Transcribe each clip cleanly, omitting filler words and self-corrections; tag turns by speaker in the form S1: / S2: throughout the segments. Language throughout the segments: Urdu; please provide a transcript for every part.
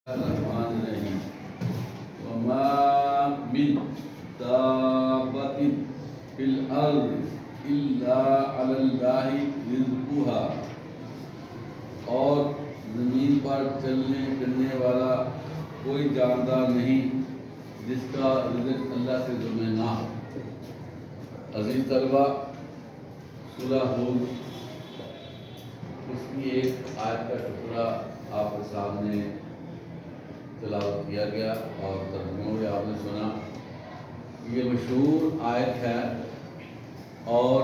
S1: الرحمن الرحیم وما من دابۃ فی الارض الا علی اللہ رزقها، اور زمین پر چلنے پھرنے والا کوئی جاندار نہیں جس کا رزق اللہ کے ذمہ نہ ہو۔ عزیز طلبہ، سورہ ہود اس کی ایک آیت کا ٹکڑا آپ کے سامنے تلاوت کیا گیا اور ترجمہ بھی آپ نے سنا۔ یہ مشہور آیت ہے اور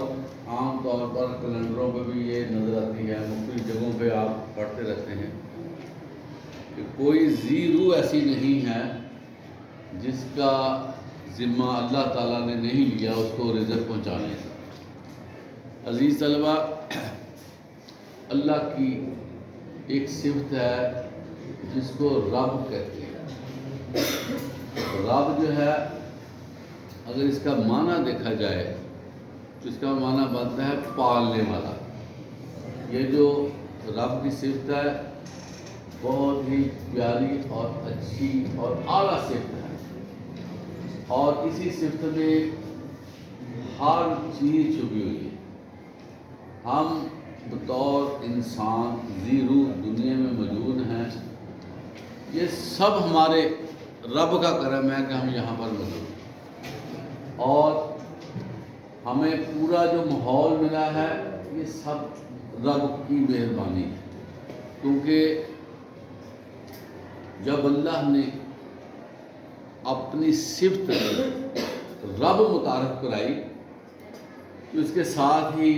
S1: عام طور پر کیلنڈروں پہ بھی یہ نظر آتی ہے، مختلف جگہوں پہ آپ پڑھتے رہتے ہیں کہ کوئی ذی روح ایسی نہیں ہے جس کا ذمہ اللہ تعالیٰ نے نہیں لیا اس کو رزق پہنچانے کا۔ عزیز طلبہ، اللہ کی ایک صفت ہے جس کو رب کہتے ہیں۔ رب جو ہے، اگر اس کا معنی دیکھا جائے تو اس کا معنی بنتا ہے پالنے والا۔ یہ جو رب کی صفت ہے بہت ہی پیاری اور اچھی اور اعلیٰ صفت ہے، اور اسی صفت میں ہر چیز چھپی ہوئی ہے۔ ہم بطور انسان ذی روح دنیا میں موجود ہیں، یہ سب ہمارے رب کا کرم ہے کہ ہم یہاں پر موجود ہیں، اور ہمیں پورا جو ماحول ملا ہے یہ سب رب کی مہربانی ہے، کیونکہ جب اللہ نے اپنی صفت رب متعارف کرائی تو اس کے ساتھ ہی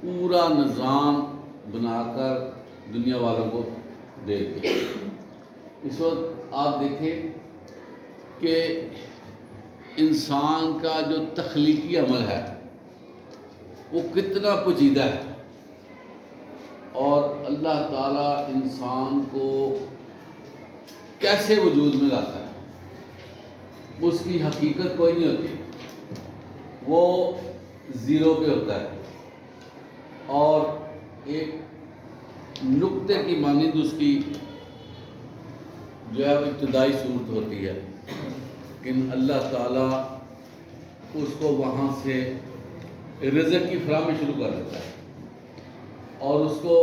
S1: پورا نظام بنا کر دنیا والوں کو دے دیا۔ اس وقت آپ دیکھیں کہ انسان کا جو تخلیقی عمل ہے وہ کتنا پیچیدہ ہے، اور اللہ تعالیٰ انسان کو کیسے وجود میں لاتا ہے اس کی حقیقت کوئی نہیں ہوتی، وہ زیرو پہ ہوتا ہے اور ایک نقطے کی مانند اس کی جو ہے ابتدائی صورت ہوتی ہے، لیکن اللہ تعالیٰ اس کو وہاں سے رزق کی فراہمی شروع کر دیتا ہے اور اس کو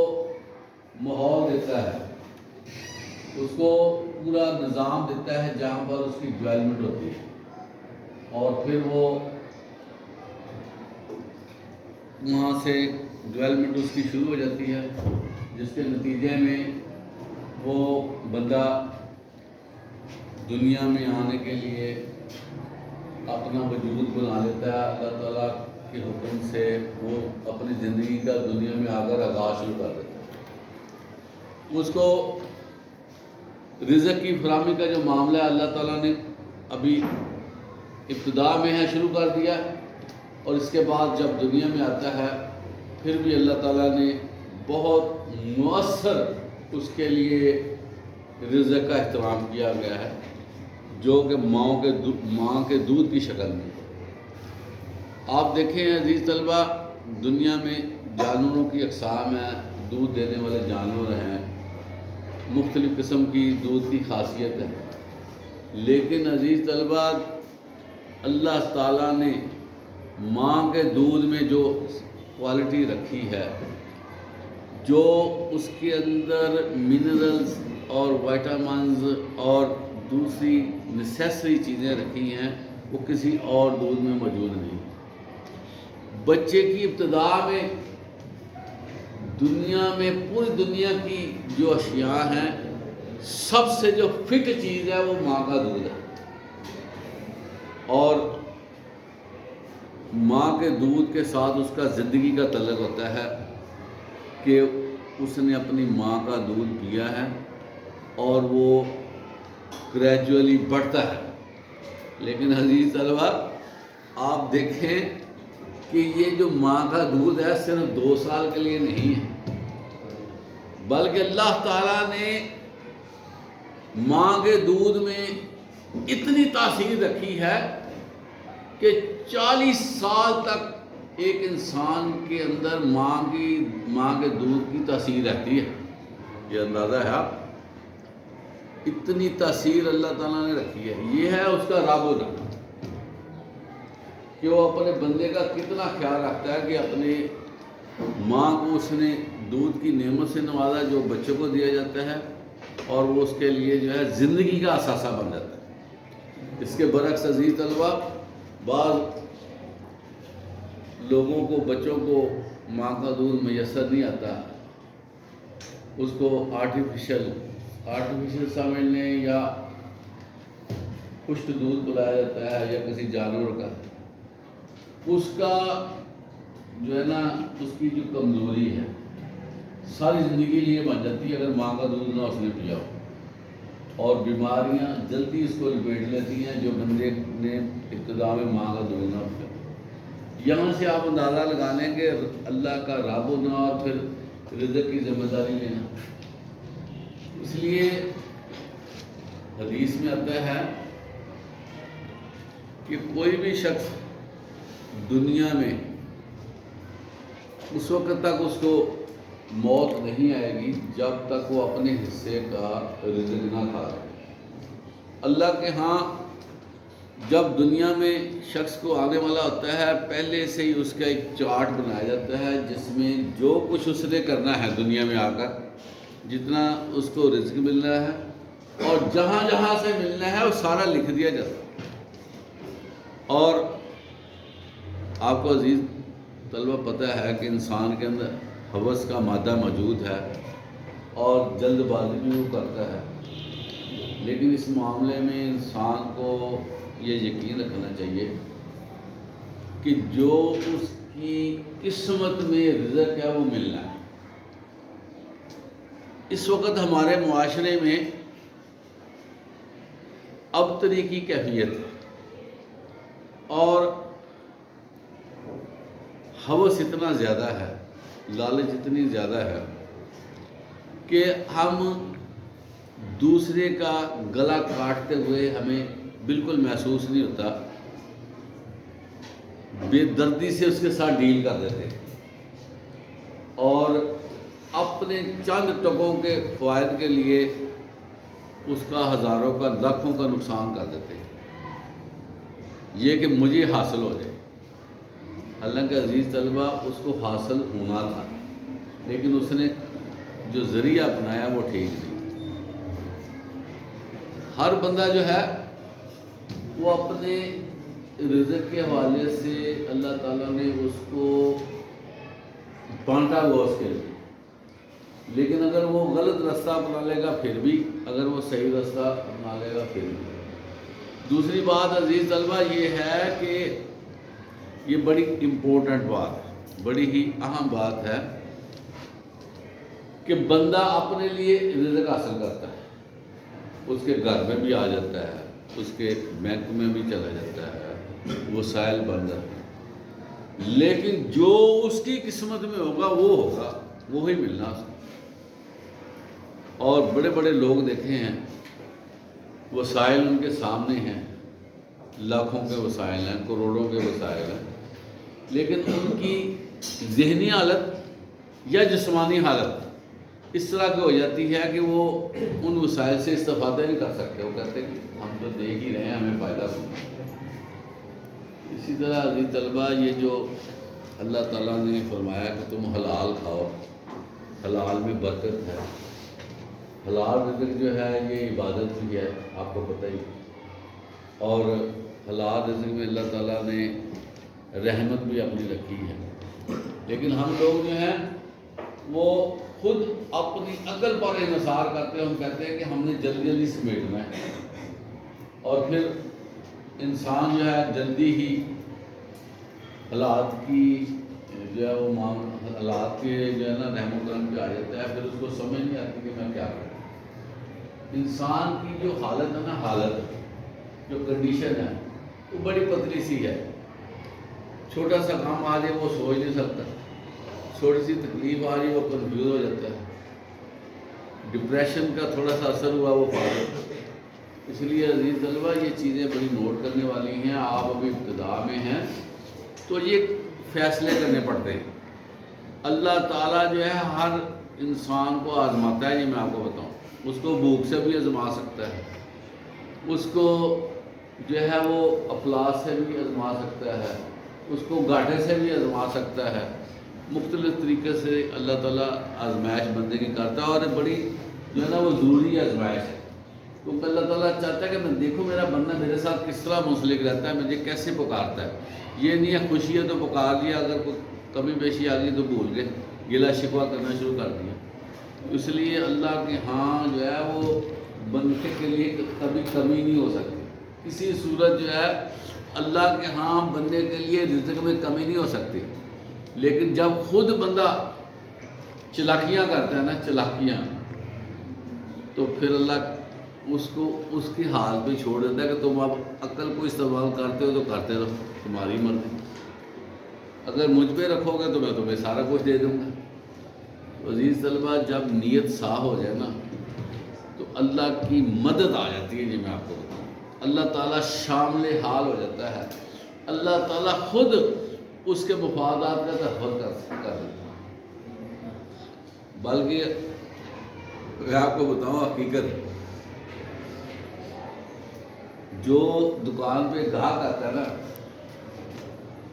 S1: ماحول دیتا ہے، اس کو پورا نظام دیتا ہے جہاں پر اس کی ڈیولپمنٹ ہوتی ہے، اور پھر وہ وہاں سے ڈیولپمنٹ اس کی شروع ہو جاتی ہے، جس کے نتیجے میں وہ بندہ دنیا میں آنے کے لیے اپنا وجود بنا لیتا ہے۔ اللہ تعالیٰ کے حکم سے وہ اپنی زندگی کا دنیا میں آ کر آغاز شروع کر دیتا ہے۔ اس کو رزق کی فراہمی کا جو معاملہ ہے اللہ تعالیٰ نے ابھی ابتدا میں ہے شروع کر دیا، اور اس کے بعد جب دنیا میں آتا ہے پھر بھی اللہ تعالیٰ نے بہت مؤثر اس کے لیے رزق کا اہتمام کیا گیا ہے، جو کہ ماں کے دودھ کی شکل میں۔ آپ دیکھیں عزیز طلبہ، دنیا میں جانوروں کی اقسام ہیں، دودھ دینے والے جانور ہیں، مختلف قسم کی دودھ کی خاصیت ہے، لیکن عزیز طلبہ اللہ تعالیٰ نے ماں کے دودھ میں جو کوالٹی رکھی ہے، جو اس کے اندر منرلز اور وائٹامنز اور دوسری نیسیسری چیزیں رکھی ہیں، وہ کسی اور دودھ میں موجود نہیں۔ بچے کی ابتدا میں دنیا میں پوری دنیا کی جو اشیاء ہیں، سب سے جو فٹ چیز ہے وہ ماں کا دودھ ہے، اور ماں کے دودھ کے ساتھ اس کا زندگی کا تعلق ہوتا ہے کہ اس نے اپنی ماں کا دودھ پیا ہے اور وہ گریجولی بڑھتا ہے۔ لیکن عزیز طلبہ، آپ دیکھیں کہ یہ جو ماں کا دودھ ہے صرف 2 سال کے لیے نہیں ہے، بلکہ اللہ تعالیٰ نے ماں کے دودھ میں اتنی تاثیر رکھی ہے کہ 40 سال تک ایک انسان کے اندر ماں کے دودھ کی تاثیر رہتی ہے۔ یہ اندازہ ہے آپ اتنی تاثیر اللہ تعالیٰ نے رکھی ہے. یہ ہے اس کا رب ہونا کہ وہ اپنے بندے کا کتنا خیال رکھتا ہے کہ اپنے ماں کو اس نے دودھ کی نعمت سے نوازا جو بچوں کو دیا جاتا ہے، اور وہ اس کے لیے جو ہے زندگی کا اثاثہ بن جاتا ہے. اس کے برعکس عزیز طلبہ، بعض لوگوں کو بچوں کو ماں کا دودھ میسر نہیں آتا، اس کو آرٹیفیشل سمجھنے یا خشک دودھ پلایا جاتا ہے یا کسی جانور کا. اس کا جو ہے نا، اس کی جو کمزوری ہے ساری زندگی لیے بن جاتی ہے اگر ماں کا دودھ نہ اس نے پیا ہو، اور بیماریاں جلدی اس کو لپیٹ لیتی ہیں جو بندے نے ابتدا میں ماں کا دودھ نہ پیا. یہاں سے آپ اندازہ لگا لیں کہ اللہ کا رب ہونا اور پھر رزق کی ذمہ داری لینا. اس لیے حدیث میں آتا ہے کہ کوئی بھی شخص دنیا میں اس وقت تک اس کو موت نہیں آئے گی جب تک وہ اپنے حصے کا رزق نہ کھا لے. اللہ کے ہاں جب دنیا میں شخص کو آنے والا ہوتا ہے، پہلے سے ہی اس کا ایک چارٹ بنایا جاتا ہے جس میں جو کچھ اس نے کرنا ہے دنیا میں آ کر، جتنا اس کو رزق ملنا ہے اور جہاں جہاں سے ملنا ہے وہ سارا لکھ دیا جاتا ہے. اور آپ کو عزیز طلبہ پتہ ہے کہ انسان کے اندر ہوس کا مادہ موجود ہے اور جلد بازی بھی وہ کرتا ہے، لیکن اس معاملے میں انسان کو یہ یقین رکھنا چاہیے کہ جو اس کی قسمت میں رزق ہے وہ ملنا ہے. اس وقت ہمارے معاشرے میں ابتری کی کیفیت ہے اور ہوس اتنا زیادہ ہے، لالچ اتنی زیادہ ہے کہ ہم دوسرے کا گلا کاٹتے ہوئے ہمیں بالکل محسوس نہیں ہوتا، بے دردی سے اس کے ساتھ ڈیل کر دیتے اور اپنے چند ٹکوں کے فوائد کے لیے اس کا ہزاروں کا لاکھوں کا نقصان کر دیتے ہیں، یہ کہ مجھے حاصل ہو جائے. حالانکہ عزیز طلبہ اس کو حاصل ہونا تھا، لیکن اس نے جو ذریعہ اپنایا وہ ٹھیک نہیں. ہر بندہ جو ہے وہ اپنے رزق کے حوالے سے اللہ تعالیٰ نے اس کو بانٹا ہوا اس کے لیے، لیکن اگر وہ غلط راستہ اپنا لے گا پھر بھی، اگر وہ صحیح راستہ اپنا لے گا پھر بھی. دوسری بات عزیز طلبہ یہ ہے کہ یہ بڑی امپورٹنٹ بات ہے، بڑی ہی اہم بات ہے کہ بندہ اپنے لیے رزق حاصل کرتا ہے، اس کے گھر میں بھی آ جاتا ہے، اس کے بینک میں بھی چلا جاتا ہے، وسائل بن جاتے ہیں، لیکن جو اس کی قسمت میں ہوگا وہ ہوگا، وہی ملنا اس کو. اور بڑے بڑے لوگ دیکھے ہیں، وسائل ان کے سامنے ہیں، لاکھوں کے وسائل ہیں، کروڑوں کے وسائل ہیں، لیکن ان کی ذہنی حالت یا جسمانی حالت اس طرح کی ہو جاتی ہے کہ وہ ان وسائل سے استفادہ نہیں کر سکتے. وہ کہتے ہیں کہ ہم تو دیکھ ہی رہے ہیں، ہمیں فائدہ نہیں. اسی طرح عزیز طلبہ، یہ جو اللہ تعالیٰ نے فرمایا کہ تم حلال کھاؤ، حلال میں برکت ہے، حلال رزق جو ہے یہ عبادت بھی ہے، آپ کو پتہ ہی. اور حلال رزق میں اللہ تعالیٰ نے رحمت بھی اپنی رکھی ہے، لیکن ہم لوگ جو ہیں وہ خود اپنی عقل پر انحصار کرتے ہیں. ہم کہتے ہیں کہ ہم نے جلدی جلدی سمیٹنا ہے، اور پھر انسان جو ہے جلدی ہی حالات کی جو ہے وہ حالات کے جو ہے نا رحم و کرم پہ آ جاتا ہے، پھر اس کو سمجھ نہیں آتی کہ میں کیا کروں. انسان کی جو حالت ہے نا، حالت جو کنڈیشن ہے وہ بڑی پتلی سی ہے. چھوٹا سا کام آ جائے وہ سوچ نہیں سکتا، چھوٹی سی تکلیف آ رہی وہ کنفیوز ہو جاتا ہے، ڈپریشن کا تھوڑا سا اثر ہوا وہ پاگل. اس لیے عزیز طلبہ یہ چیزیں بڑی نوٹ کرنے والی ہیں. آپ ابھی ابتدا میں ہیں تو یہ فیصلے کرنے پڑتے ہیں. اللہ تعالیٰ جو ہے ہر انسان کو آزماتا ہے، یہ میں آپ کو بتاؤں. اس کو بھوک سے بھی آزما سکتا ہے، اس کو جو ہے وہ افلاس سے بھی آزما سکتا ہے، اس کو گاٹے سے بھی آزما سکتا ہے۔ مختلف طریقے سے اللہ تعالیٰ آزمائش بندے کی کرتا ہے، اور بڑی جو ہے نا وہ ضروری آزمائش ہے، کیونکہ اللہ تعالیٰ چاہتا ہے کہ میں دیکھوں میرا بندہ میرے ساتھ کس طرح منسلک رہتا ہے، مجھے کیسے پکارتا ہے۔ یہ نہیں ہے خوشی ہے تو پکار لیا، اگر کوئی کمی بیشی آ گئی تو بھول گئے، گلا شکوہ کرنا شروع کر دیا۔ اس لیے اللہ کے ہاں جو ہے وہ بندے کے لیے کبھی کمی نہیں ہو سکتی، کسی صورت جو ہے اللہ کے ہاں بندے کے لیے رزق میں کمی نہیں ہو سکتی۔ لیکن جب خود بندہ چلاکیاں کرتا ہے نا، چلاکیاں، تو پھر اللہ اس کو اس کی حال پہ چھوڑ دیتا ہے کہ تم اب عقل کو استعمال کرتے ہو تو کرتے رہو، تمہاری مرضی، اگر مجھ پہ رکھو گے تو میں تمہیں سارا کچھ دے دوں گا۔ عزیز طلبہ، جب نیت صاف ہو جائے نا تو اللہ کی مدد آ جاتی ہے۔ جی میں آپ کو بتاؤں، اللہ تعالیٰ شامل حال ہو جاتا ہے، اللہ تعالیٰ خود اس کے مفادات کا تحفظ کر دیتا ہے۔ بلکہ میں آپ کو بتاؤں حقیقت، جو دکان پہ گاہک آتا ہے نا،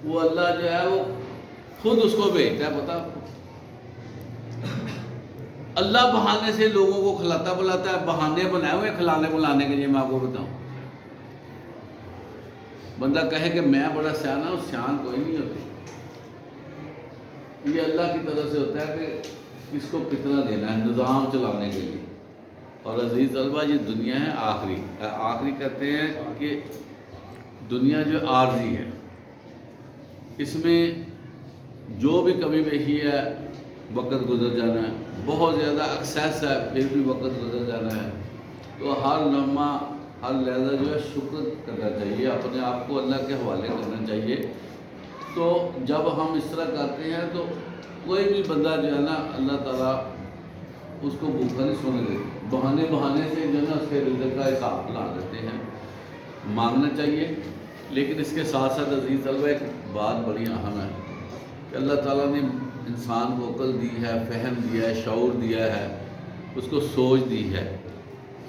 S1: وہ اللہ جو ہے وہ خود اس کو بھیجتا ہے، پتہ آپ کو؟ اللہ بہانے سے لوگوں کو کھلاتا بلاتا ہے، بہانے بنائے ہوئے کھلانے بلانے کے۔ لیے میں آپ کو بتاؤں، بندہ کہے کہ میں بڑا سیان ہوں، سیان کوئی نہیں ہوتی، یہ اللہ کی طرف سے ہوتا ہے کہ کس کو کتنا دینا ہے، نظام چلانے کے لیے۔ اور عزیز طلبہ، یہ دنیا ہے آخری کہتے ہیں کہ دنیا جو عارضی ہے، اس میں جو بھی کمی بیشی ہے وقت گزر جانا ہے، بہت زیادہ ایکسیس ہے پھر بھی وقت گزر جانا ہے۔ تو ہر لمحہ ہر لحظہ جو ہے شکر کرنا چاہیے، اپنے آپ کو اللہ کے حوالے کرنا چاہیے۔ تو جب ہم اس طرح کرتے ہیں تو کوئی بھی بندہ جو ہے نا اللہ تعالیٰ اس کو بھوکا نہیں سونے دیتے، بہانے سے جو ہے نا اس کے رزق کا حساب بنا دیتے ہیں۔ مانگنا چاہیے، لیکن اس کے ساتھ ساتھ عزیز طلبہ ایک بات بڑی اہم ہے کہ اللہ تعالیٰ نے انسان کو عقل دی ہے، فہم دیا ہے، شعور دیا ہے، اس کو سوچ دی ہے۔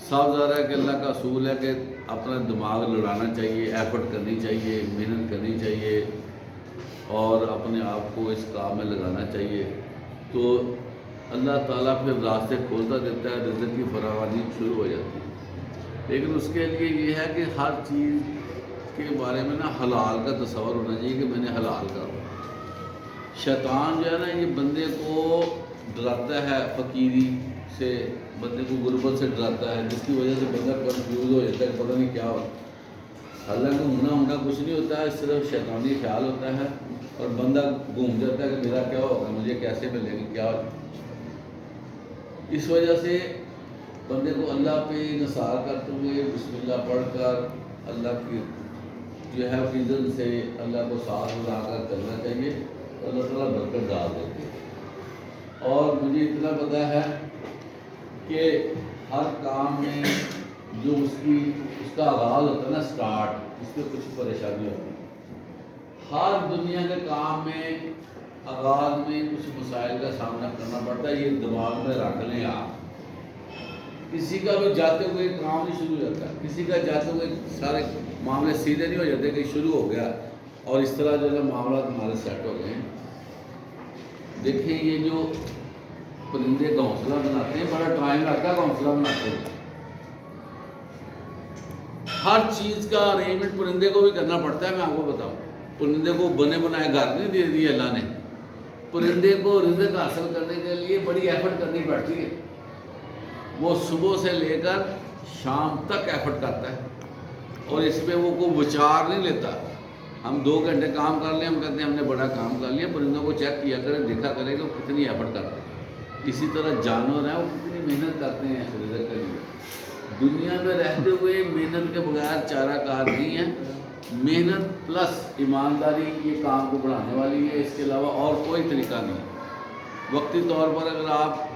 S1: صاف ظاہر ہے کہ اللہ کا اصول ہے کہ اپنا دماغ لڑانا چاہیے، ایفرٹ کرنی چاہیے، محنت کرنی چاہیے، اور اپنے آپ کو اس کام میں لگانا چاہیے۔ تو اللہ تعالیٰ پھر راستے کھولتا دیتا ہے، رزق کی فراوانی شروع ہو جاتی ہے۔ لیکن اس کے لیے یہ ہے کہ ہر چیز کے بارے میں نا حلال کا تصور ہونا چاہیے کہ میں نے حلال کرنا۔ شیطان جو ہے نا یہ بندے کو ڈراتا ہے فقیری سے، بندے کو غربت سے ڈراتا ہے، جس کی وجہ سے بندہ کنفیوز ہو جاتا ہے، پتہ نہیں کیا ہوتا ہے۔ حالانکہ ہونا کچھ نہیں ہوتا ہے، صرف شیطانی خیال ہوتا ہے، اور بندہ گھوم جاتا ہے کہ میرا کیا ہوگا، مجھے کیسے ملے گی، کیا ہوگا۔ اس وجہ سے بندے کو اللہ پہ نثار کرتے ہوئے بسم اللہ پڑھ کر اللہ کی جو ہے فضل سے اللہ کو ساتھ ملا کر کرنا چاہیے، اللہ تعالیٰ برکت ڈال دیتے ہیں۔ اور مجھے اتنا پتہ ہے کہ ہر کام میں جو اس کا آغاز ہوتا ہے نا، سٹارٹ، اس میں کچھ پریشانی ہوتی ہے۔ ہر دنیا کے کام میں آغاز میں کچھ مسائل کا سامنا کرنا پڑتا ہے، یہ دماغ میں رکھ لیں آپ۔ کسی کا بھی جاتے ہوئے کام نہیں شروع ہو جاتا، کسی کا جاتے ہوئے سارے معاملے سیدھے نہیں ہو جاتے کہ شروع ہو گیا اور اس طرح جو ہے معاملات ہمارے سیٹ ہو گئے ہیں۔ دیکھیں یہ جو پرندے گھونسلہ بناتے ہیں، بڑا ٹائم لگتا ہے گھونسلہ بناتے ہیں، ہر چیز کا ارینجمنٹ پرندے کو بھی کرنا پڑتا ہے۔ میں آپ کو بتاؤں، پرندے کو بنے بنائے گھر نہیں دے دیے اللہ نے، پرندے کو رزق حاصل کرنے کے لیے بڑی ایفرٹ کرنی پڑتی ہے۔ وہ صبح سے لے کر شام تک ایفرٹ کرتا ہے، اور اس پہ وہ کوئی وچار نہیں لیتا۔ ہم 2 گھنٹے کام کر لیں، ہم کہتے ہیں ہم نے بڑا کام کر لیا۔ پرندوں کو چیک کیا کریں، دیکھا کریں کہ وہ کتنی ایفرٹ کرتے ہیں۔ اسی طرح جانور ہیں، وہ کتنی محنت کرتے ہیں رزق کے لیے۔ دنیا میں رہتے ہوئے محنت کے بغیر چارہ کار نہیں ہے، محنت پلس ایمانداری یہ کام کو بڑھانے والی ہے، اس کے علاوہ اور کوئی طریقہ نہیں۔ وقتی طور پر اگر آپ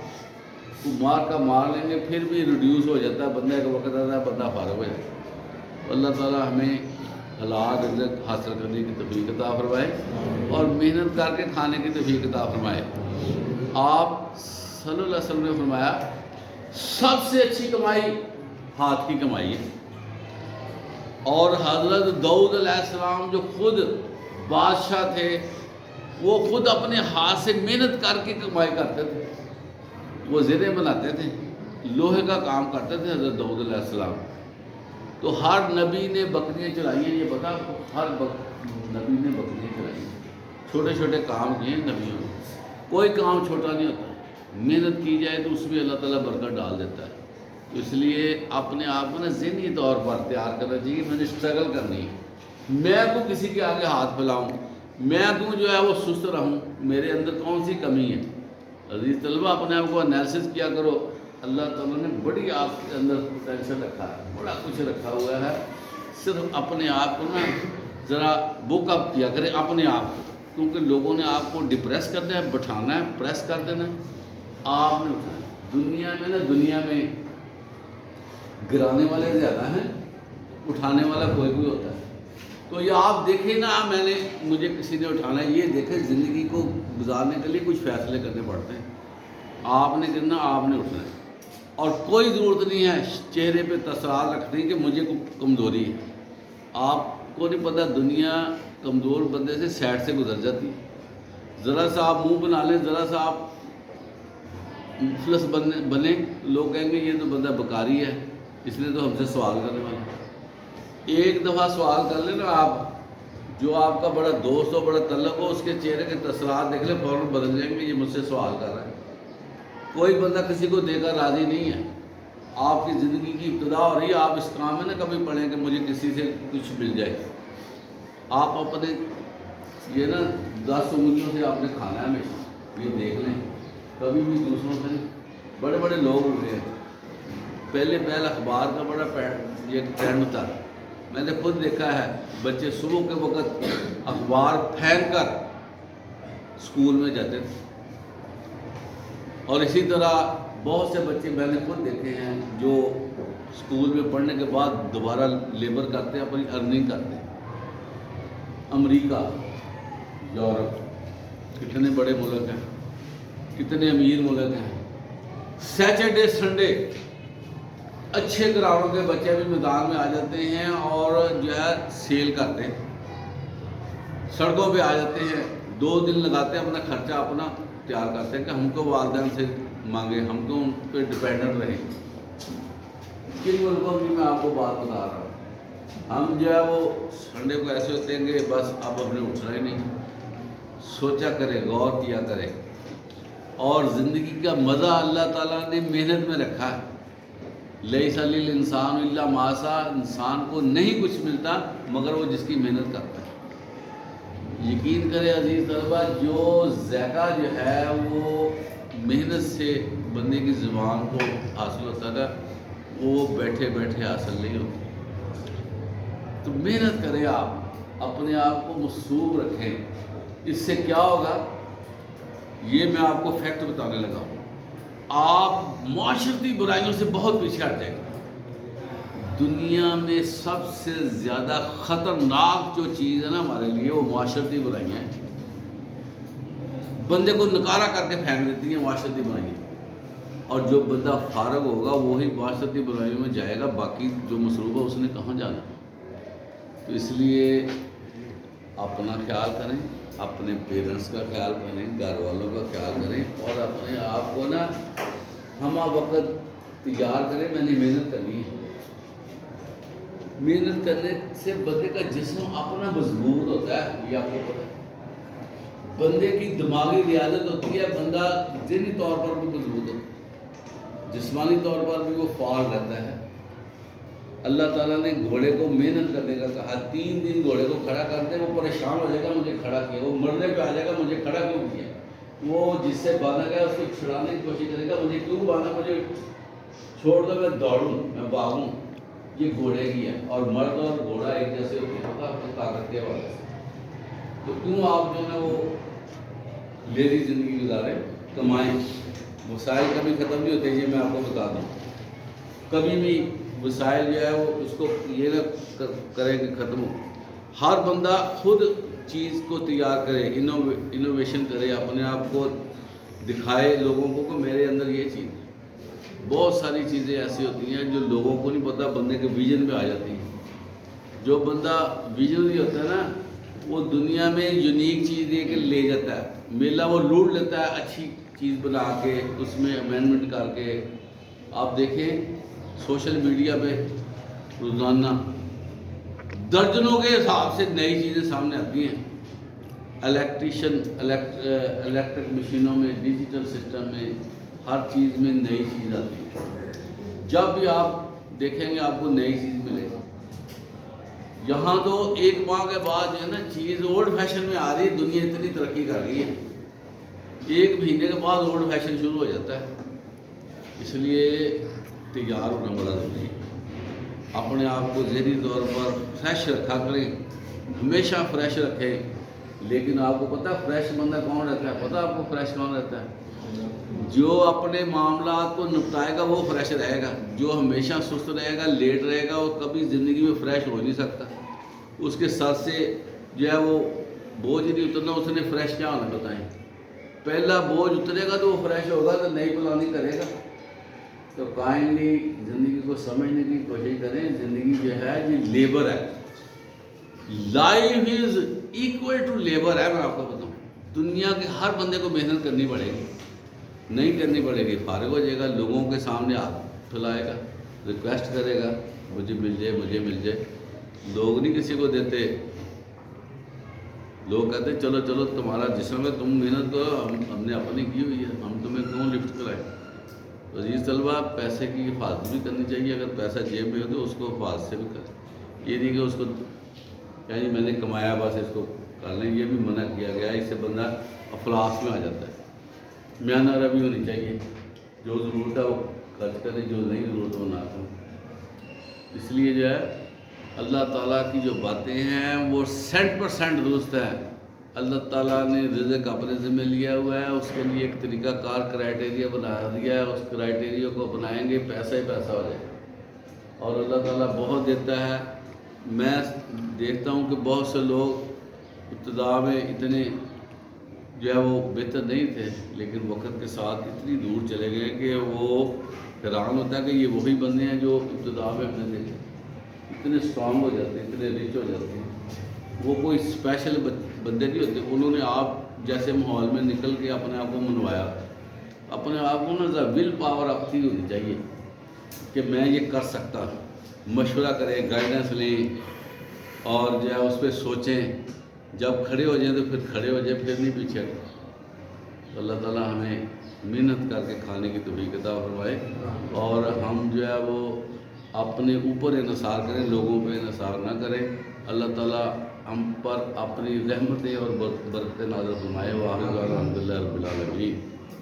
S1: مار کا مار لیں گے پھر بھی ریڈیوس ہو جاتا ہے، بندہ ایک وقت آتا ہے بندہ فارغ ہو جاتا ہے۔ اللہ تعالیٰ ہمیں حلال رزق حاصل کرنے کی توفیق عطا فرمائے، اور محنت کر کے کھانے کی توفیق عطا فرمائے۔ آپ صلی اللہ علیہ وسلم نے فرمایا سب سے اچھی کمائی ہاتھ کی کمائی ہے. اور حضرت داؤد علیہ السلام جو خود بادشاہ تھے وہ خود اپنے ہاتھ سے محنت کر کے کمائی کرتے تھے. وہ زرے بناتے تھے, لوہے کا کام کرتے تھے حضرت داؤد علیہ السلام. تو ہر نبی نے بکریاں چلائی ہیں, یہ پتا آپ کو, ہر نبی نے بکریاں چلائی ہیں. چھوٹے چھوٹے کام کیے ہیں نبیوں نے, کوئی کام چھوٹا نہیں ہوتا. محنت کی جائے تو اس میں اللہ تعالیٰ برکت ڈال دیتا ہے. تو اس لیے اپنے آپ کو نا ذہنی طور پر تیار کرنا چاہیے, میں نے اسٹرگل کرنی ہے. میں کو کسی کے آگے ہاتھ پھیلاؤں, میں کو جو ہے وہ سست رہوں, میرے اندر کون سی کمی ہے. عزیز طلبہ, اپنے آپ کو انالیسس کیا کرو. اللہ تعالیٰ نے بڑی آپ کے اندر پوٹینشل رکھا ہے, بڑا کچھ رکھا ہوا ہے. صرف اپنے آپ کو نا ذرا بک اپ کیا کرے اپنے آپ کو, کیونکہ لوگوں نے آپ کو ڈپریس کر دیا ہے, بٹھانا ہے, پریس کر دینا ہے, آپ نے اٹھانا. دنیا میں گرانے والے زیادہ ہیں, اٹھانے والا کوئی بھی ہوتا ہے. تو یہ آپ دیکھیں نا, مجھے کسی نے اٹھانا ہے, یہ دیکھیں زندگی کو گزارنے کے لیے کچھ فیصلے کرنے پڑتے ہیں. آپ نے کرنا, آپ نے اٹھنا ہے. اور کوئی ضرورت نہیں ہے چہرے پہ تصرار رکھنے کہ مجھے کمزوری ہے. آپ کو نہیں پتہ, دنیا کمزور بندے سے سائڈ سے گزر جاتی. ذرا سا آپ منہ بنا لیں, ذرا سا آپ مفلس بنے, لوگ کہیں گے یہ تو بندہ بکاری ہے, اس لیے تو ہم سے سوال کرنے والا. ایک دفعہ سوال کر لیں نا آپ, جو آپ کا بڑا دوست ہو, بڑا تعلق ہو, اس کے چہرے کے تاثرات دیکھ لیں, فوراً بدل جائیں گے, یہ مجھ سے سوال کر رہا ہے. کوئی بندہ کسی کو دے کر راضی نہیں ہے. آپ کی زندگی کی ابتدا ہو رہی ہے, آپ اس کام میں نہ کبھی پڑھیں کہ مجھے کسی سے کچھ مل جائے. آپ اپنے یہ نا 10 انگلیوں سے آپ نے کھانا ہے ہمیشہ, یہ دیکھ لیں. کبھی بھی دوسروں سے بڑے بڑے لوگ ہوئے ہیں, پہلے اخبار کا بڑا یہ ٹرینڈ تھا. میں نے خود دیکھا ہے, بچے صبح کے وقت اخبار پھینک کر اسکول میں جاتے تھے. اور اسی طرح بہت سے بچے میں نے خود دیکھے ہیں جو اسکول میں پڑھنے کے بعد دوبارہ لیبر کرتے ہیں, اپنی ارننگ کرتے ہیں. امریکہ, یورپ, کتنے بڑے ملک ہیں, کتنے امیر ملک ہیں. سیٹرڈے سنڈے اچھے گراؤنڈ کے بچے بھی میدان میں آ جاتے ہیں اور جو ہے سیل کرتے ہیں, سڑکوں پہ آ جاتے ہیں, 2 دن لگاتے ہیں, اپنا خرچہ اپنا تیار کرتے ہیں کہ ہم کو والدین سے مانگے, ہم کو ان پہ ڈپینڈنٹ رہیں. کن ملکوں کی میں آپ کو بات بتا رہا ہوں. ہم جو ہے وہ سنڈے کو ایسے ہوتے ہیں کہ بس اب ہم نے اٹھنا ہی نہیں. سوچا کرے, غور کیا کرے. اور زندگی کا مزہ اللہ تعالیٰ نے محنت میں رکھا ہے. لیس للانسان الا ما سعی, انسان کو نہیں کچھ ملتا مگر وہ جس کی محنت کرتا ہے. یقین کرے عزیز طلبہ, جو ذائقہ جو ہے وہ محنت سے بندے کی زبان کو حاصل ہوتا ہے, وہ بیٹھے بیٹھے حاصل نہیں ہوتا. تو محنت کریں, آپ اپنے آپ کو مصروف رکھیں. اس سے کیا ہوگا, یہ میں آپ کو فیکٹ بتانے لگا ہوں. آپ معاشرتی برائیوں سے بہت پیچھے ہٹ جائیں گے. دنیا میں سب سے زیادہ خطرناک جو چیز ہے نا ہمارے لیے, وہ معاشرتی برائیاں ہیں. بندے کو نکارا کر کے پھینک دیتی ہیں معاشرتی برائیاں. اور جو بندہ فارغ ہوگا وہی معاشرتی برائیوں میں جائے گا, باقی جو مصروف ہے اس نے کہاں جانا. تو اس لیے اپنا خیال کریں, اپنے پیرنٹس کا خیال کریں, گھر والوں کا خیال کریں, اور اپنے آپ کو نا ہمہ وقت تیار کریں. میں نے محنت کرنی ہے. محنت کرنے سے بندے کا جسم اپنا مضبوط ہوتا ہے, یہ آپ کو پتہ ہے. بندے کی دماغی ریاضت ہوتی ہے, بندہ ذہنی طور پر بھی مضبوط ہوتا ہے, جسمانی طور پر بھی وہ فعال رہتا ہے. اللہ تعالیٰ نے گھوڑے کو محنت کرنے کا کہا. 3 دن گھوڑے کو کھڑا کرتے, وہ پریشان ہو جائے گا مجھے کھڑا کیا, وہ مرنے پہ آ جائے گا مجھے کھڑا کیوں کیا. وہ جس سے باندھا گیا اس کو چھڑانے کی کوشش کرے گا, مجھے کیوں باندھا, مجھے چھوڑ دو, میں دوڑوں, میں بھاگوں. یہ گھوڑے کی ہے. اور مرد اور گھوڑا ایک جیسے ہوتے ہیں, ہوتا اپنی طاقت کے حوالے سے. تو کیوں آپ جو ہے وہ لیری زندگی گزاریں, کمائیں. وسائل کبھی ختم نہیں ہوتے, یہ میں آپ کو بتا دوں. کبھی بھی وسائل جو ہے وہ اس کو یہ نہ کرے کہ ختم ہو. ہر بندہ خود چیز کو تیار کرے, انوویشن کرے, اپنے آپ کو دکھائے لوگوں کو کہ میرے اندر یہ چیز ہے. بہت ساری چیزیں ایسی ہوتی ہیں جو لوگوں کو نہیں پتہ، بندے کے ویژن میں آ جاتی ہیں۔ جو بندہ ویژنری ہوتا ہے نا، وہ دنیا میں یونیک چیز دے کے لے جاتا ہے، میلہ وہ لوٹ لیتا ہے اچھی چیز بنا کے، اس میں امینڈمنٹ کر کے۔ آپ دیکھیں سوشل میڈیا پہ روزانہ درجنوں کے حساب سے نئی چیزیں سامنے آتی ہیں، الیکٹرک مشینوں میں، ڈیجیٹل سسٹم میں، ہر چیز میں نئی چیز آتی ہے۔ جب بھی آپ دیکھیں گے آپ کو نئی چیز ملے گی۔ یہاں تو ایک ماہ کے بعد جو ہے نا چیز اولڈ فیشن میں آ رہی ہے، دنیا اتنی ترقی کر رہی ہے، ایک مہینے کے بعد اولڈ فیشن شروع ہو جاتا ہے۔ اس لیے تیار ہونا بڑا ضروری ہے، اپنے آپ کو ذہنی طور پر فریش رکھا کریں، ہمیشہ فریش رکھیں۔ لیکن آپ کو پتہ فریش بندہ کون رہتا ہے؟ پتہ آپ کو فریش کون رہتا ہے؟ جو اپنے معاملات کو نپٹائے گا وہ فریش رہے گا، جو ہمیشہ سست رہے گا، لیٹ رہے گا، وہ کبھی زندگی میں فریش ہو نہیں سکتا۔ اس کے سر سے جو ہے وہ بوجھ نہیں اترنا، اس نے فریش کیا ہونا بتائیں؟ پہلا بوجھ اترے گا تو وہ فریش ہوگا، تو نئی پلاننگ کرے گا۔ تو کائنڈلی زندگی کو سمجھنے کی کوشش کریں، زندگی جو ہے یہ لیبر ہے، life is equal to labour ہے۔ میں آپ کو بتاؤں دنیا کے ہر بندے کو محنت کرنی پڑے گی، نہیں کرنی پڑے گی فارغ ہو جائے گا، لوگوں کے سامنے ہاتھ پھیلائے گا، ریکویسٹ کرے گا مجھے مل جائے، مجھے مل جائے۔ لوگ نہیں کسی کو دیتے، لوگ کہتے چلو چلو تمہارا جسم ہے، تم محنت کرو، ہم نے اپنی کی ہوئی ہے، ہم تمہیں کیوں لفٹ کرائیں۔ عزیز طلبہ، پیسے کی حفاظت بھی کرنی چاہیے، اگر پیسہ جیب میں ہو تو اس کو حفاظت سے بھی کریں، یہ نہیں کہ اس کو یعنی میں نے کمایا بس اس کو کر لیں، یہ بھی منع کیا گیا ہے، اس سے بندہ افلاس میں آ جاتا ہے۔ میانہ روی ہونی چاہیے، جو ضرورت ہے وہ خرچ کرے، جو نہیں ضرورت وہ نہ کرے۔ اس لیے جو ہے اللہ تعالیٰ کی جو باتیں ہیں وہ 100% درست ہے۔ اللہ تعالیٰ نے رزق اپنے ذمہ لیا ہوا ہے، اس کے لیے ایک طریقہ کار کرائٹیریا بنا دیا ہے، اس کرائٹیریا کو اپنائیں گے پیسہ ہی پیسہ ہو جائے گا، اور اللہ تعالیٰ بہت دیتا ہے۔ میں دیکھتا ہوں کہ بہت سے لوگ ابتدا میں اتنے جو ہے وہ بہتر نہیں تھے، لیکن وقت کے ساتھ اتنی دور چلے گئے کہ وہ حیران ہوتا ہے کہ یہ وہی بندے ہیں جو ابتدا میں ہم نے دیکھے، اتنے اسٹرانگ ہو جاتے ہیں، اتنے ریچ ہو جاتے ہیں۔ وہ کوئی اسپیشل بندے نہیں ہوتے، انہوں نے آپ جیسے ماحول میں نکل کے اپنے آپ کو منوایا۔ اپنے آپ کو نا ول پاور اپنی ہونی چاہیے کہ میں یہ کر سکتا ہوں، مشورہ کریں، گائیڈنس لیں، اور جو ہے اس پہ سوچیں، جب کھڑے ہو جائیں تو پھر کھڑے ہو جائیں، پھر نہیں پیچھے ہٹیں۔ اللہ تعالیٰ ہمیں محنت کر کے کھانے کی توفیق عطا فرمائے، اور ہم جو ہے وہ اپنے اوپر انحصار کریں، لوگوں پہ انحصار نہ کریں۔ اللہ تعالیٰ ہم پر اپنی رحمتیں اور برکتیں نازل فرمائے۔ وآخر دعوانا الحمدللہ رب العالمین۔